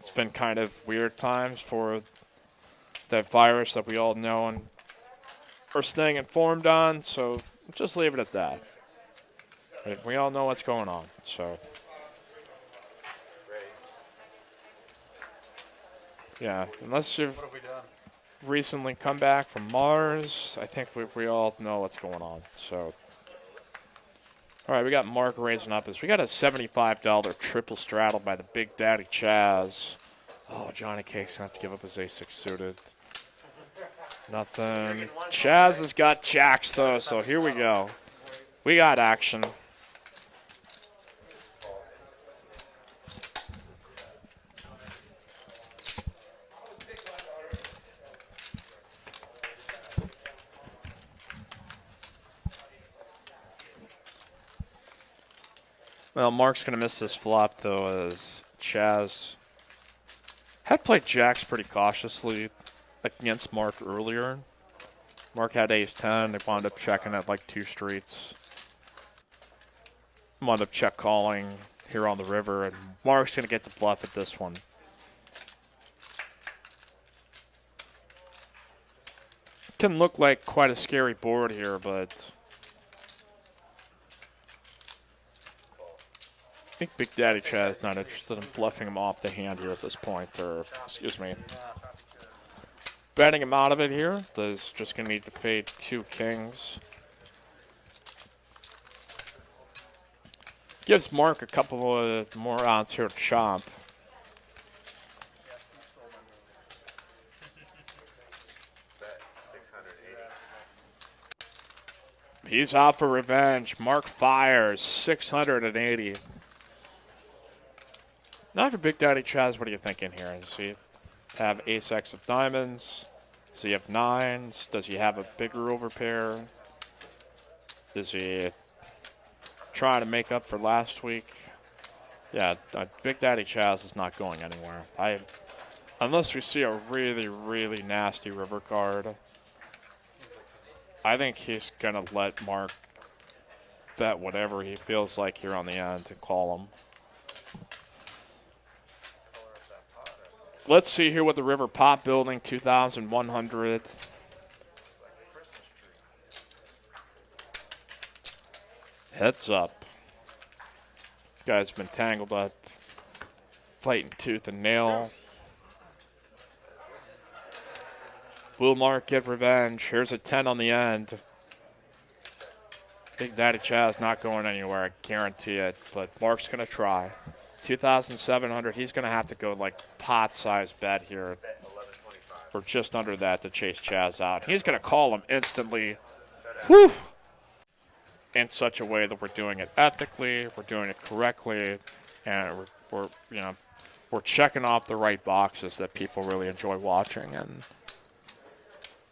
It's been kind of weird times for that virus that we all know and are staying informed on, so just leave it at that. We all know what's going on, so. Yeah, unless you've recently come back from Mars, I think we all know what's going on, so. All right, we got Mark raising up. We got a $75 triple straddle by the Big Daddy Chaz. Oh, Johnny Cake's going to have to give up his A6 suited. Nothing. Chaz has got jacks, though, so here we go. We got action. Well, Mark's going to miss this flop, though, as Chaz had played jacks pretty cautiously against Mark earlier. Mark had ace-10. They wound up checking at like 2 streets. Wound up check calling here on the river, and Mark's going to get the bluff at this one. Can look like quite a scary board here, but I think Big Daddy Chaz not interested in bluffing him off the hand here at this point, or, excuse me, betting him out of it here. He's just going to need to fade 2 kings. Gives Mark a couple of more odds here to chomp. He's out for revenge. Mark fires 680. Now for Big Daddy Chaz, what are you thinking here? Does he have ace-x of diamonds? Does he have 9s? Does he have a bigger overpair? Is he trying to make up for last week? Yeah, Big Daddy Chaz is not going anywhere. Unless we see a really, really nasty river card, I think he's going to let Mark bet whatever he feels like here on the end to call him. Let's see here with the river pot building, 2,100. Heads up. This guy's been tangled up, fighting tooth and nail. Will Mark get revenge? Here's a 10 on the end. Big Daddy Chaz not going anywhere, I guarantee it, but Mark's going to try. 2,700, he's going to have to go like pot-sized bet here, or just under that to chase Chaz out. He's going to call him instantly. Whew! In such a way that we're doing it ethically, we're doing it correctly, and we're checking off the right boxes that people really enjoy watching. And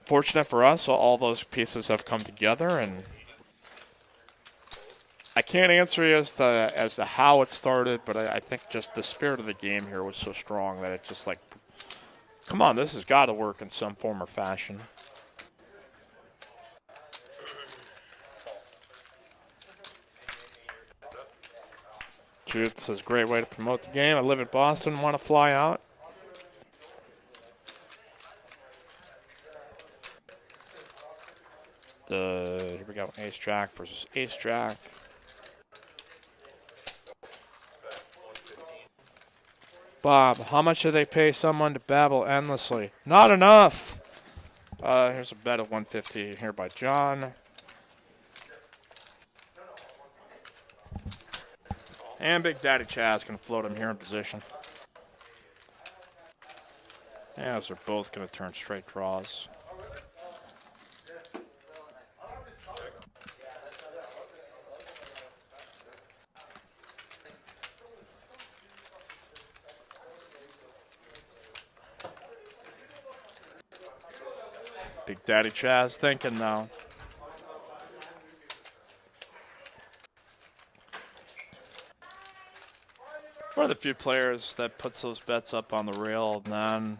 fortunate for us, all those pieces have come together, and I can't answer you as to how it started, but I think just the spirit of the game here was so strong that it just like, come on, this has got to work in some form or fashion. Jude says, great way to promote the game. I live in Boston, want to fly out. Here we go, ace-jack versus ace-jack. Bob, how much do they pay someone to babble endlessly? Not enough. Here's a bet of 150 here by John. And Big Daddy Chaz can float him here in position. Yeah, those are both going to turn straight draws. Big Daddy Chaz thinking now. One of the few players that puts those bets up on the rail and then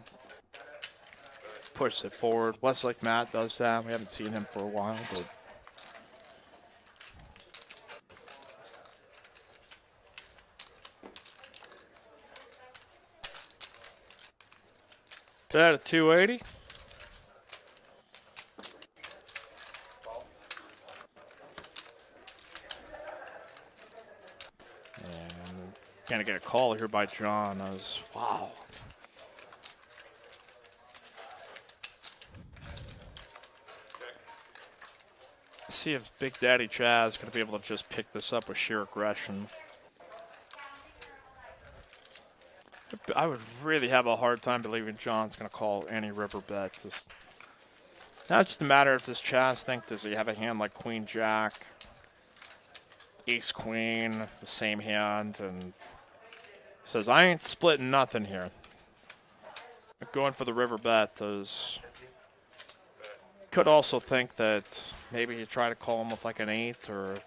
pushes it forward. Westlake Matt does that. We haven't seen him for a while, but That at 280. And gonna get a call here by John. Wow. See if Big Daddy Chaz is gonna be able to just pick this up with sheer aggression. I would really have a hard time believing John's going to call any river bet. Not just a matter of does Chaz think, does he have a hand like Queen Jack, Ace Queen, the same hand, and says, I ain't splitting nothing here. Going for the river bet. Could also think that maybe you try to call him with like an 8 or a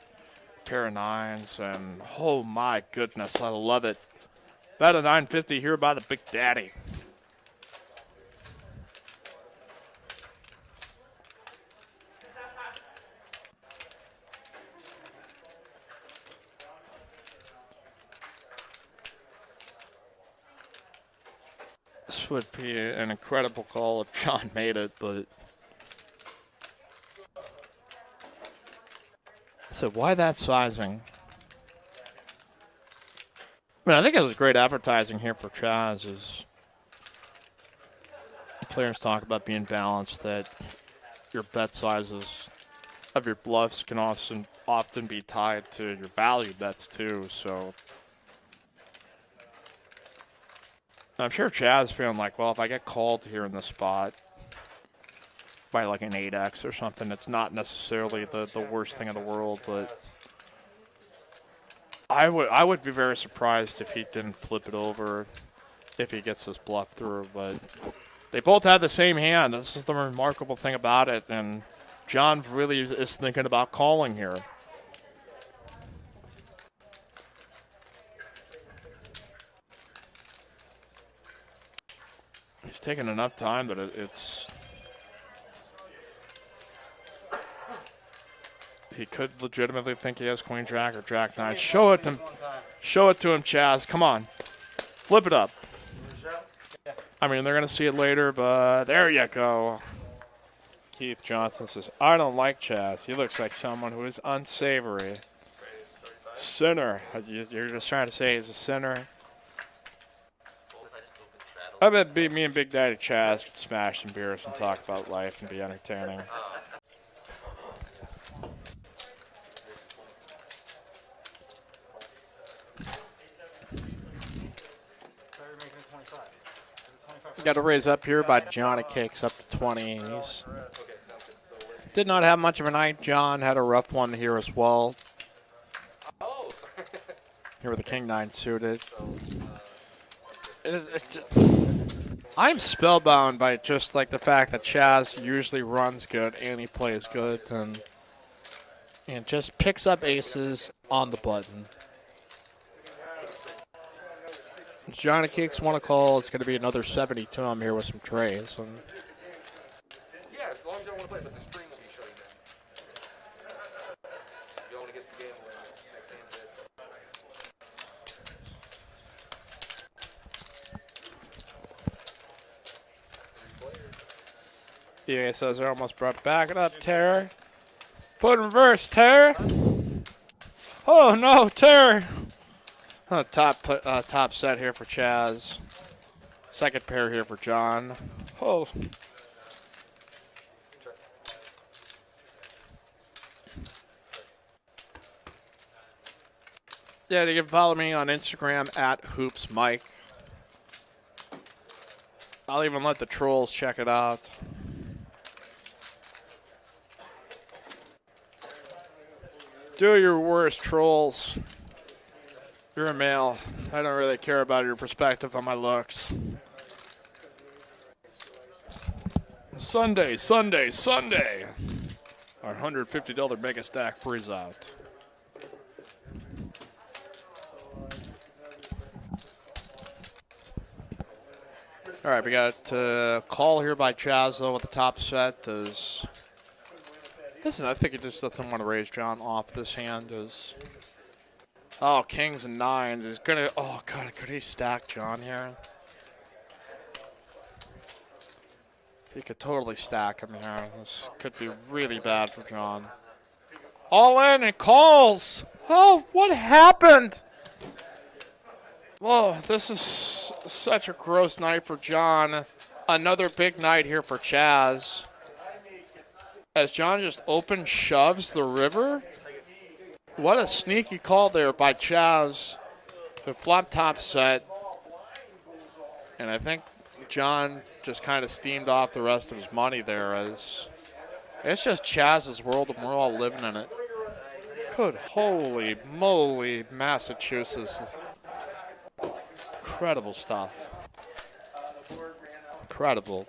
pair of 9s, and oh my goodness, I love it. Bet a 950 here by the Big Daddy. This would be an incredible call if John made it, but so why that sizing? I mean, I think it was great advertising here for Chaz. As players talk about being balanced, that your bet sizes of your bluffs can often be tied to your value bets too. So I'm sure Chaz feeling like, well, if I get called here in this spot by like an 8x or something, it's not necessarily the worst thing in the world, but I would be very surprised if he didn't flip it over if he gets his bluff through. But they both have the same hand. This is the remarkable thing about it. And John really is thinking about calling here. He's taking enough time that it's. He could legitimately think he has Queen Jack or Jack 9. Show it to him, Chaz. Come on. Flip it up. I mean, they're going to see it later, but there you go. Keith Johnson says, I don't like Chaz. He looks like someone who is unsavory. Sinner. You're just trying to say he's a sinner? I bet me and Big Daddy Chaz could smash some beers and talk about life and be entertaining. Got a raise up here by Johnny Cakes up to 20s. Did not have much of a night. John had a rough one here as well. Here with the King 9 suited. I'm spellbound by just like the fact that Chaz usually runs good and he plays good and just picks up aces on the button. Johnny Cakes want to call. It's going to be another 70 to him here with some trays. And yeah, as long as you don't want to play, but the screen will be shutting down. You want to get the game Yeah, says they're almost brought back it up, Terror. Put in reverse, Terror. Oh no, Terror. Top set here for Chaz. Second pair here for John. Oh. Yeah, you can follow me on Instagram at HoopsMike. I'll even let the trolls check it out. Do your worst, trolls. You're a male. I don't really care about your perspective on my looks. Sunday. Our $150 mega stack freeze out. All right, we got a call here by Chaz with the top set. I think he just doesn't want to raise John off this hand. Oh, kings and 9s is gonna. Oh God, could he stack John here? He could totally stack him here. This could be really bad for John. All in and calls. Oh, what happened? Whoa, this is such a gross night for John. Another big night here for Chaz. As John just open shoves the river. What a sneaky call there by Chaz. The flop top set. And I think John just kind of steamed off the rest of his money there. As it's just Chaz's world and we're all living in it. Good holy moly, Massachusetts. Incredible stuff. Incredible.